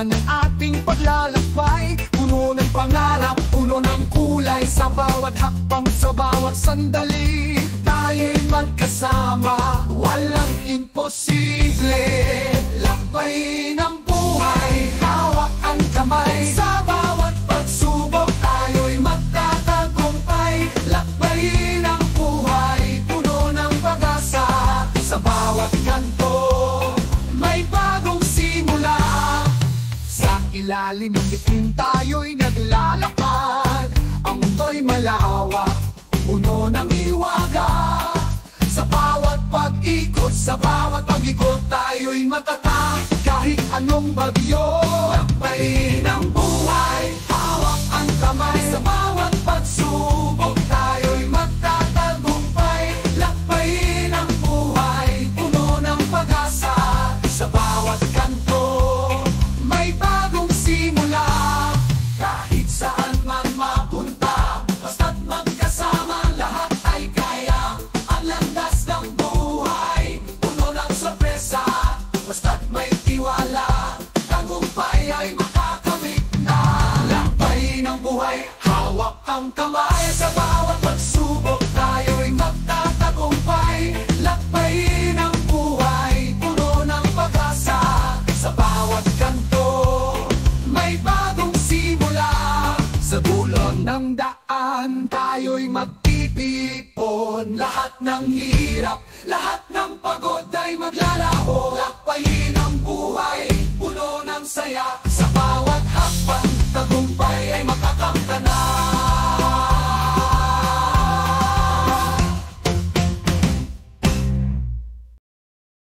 daan ng ating paglalakbay, puno ng pangarap, puno ng kulay. Sa bawat hakbang, sa bawat sandali, tayo'y magkasama, walang imposible. Lakbayin ang buhay, hawak ang kamay. Sa bawat pagsubok, tayo'y magtatagumpay. Lakbayin ang buhay, puno ng pag-asa. Sa bawat kanto, may bagong simula. Sa ilalim ng bituin tayo'y naglalakad. Ang mundo'y malawak, puno ng hiwaga. Sa bawat pag-ikot, sa bawat pag-ikot, tayo'y matatag kahit anong bagyo. Lakbayin ang buhay, hawak ang kamay. Sa bawat pagsubok, tayo'y magtatagumpay. Lakbayin ang buhay, puno ng pag-asa. Sa bawat kanto, may bagong simula. Kahit saan man mapunta, basta't magkasama, lahat ay kaya. Ang landas ng buhay, puno ng sorpresa. Basta't may tiwala, tagumpay ay makakamit na. Lakbayin ang buhay, hawak ang kamay. Sa bawat pagsubok, tayo'y magtatagumpay. Lakbayin ang buhay, puno ng pag-asa. Sa bawat kanto, may bagong simula. Sa dulo ng daan, tayo'y magtitipon. Lahat ng hirap, lahat ng pagod ay maglalaho. Lakbayin ang buhay, puno ng saya.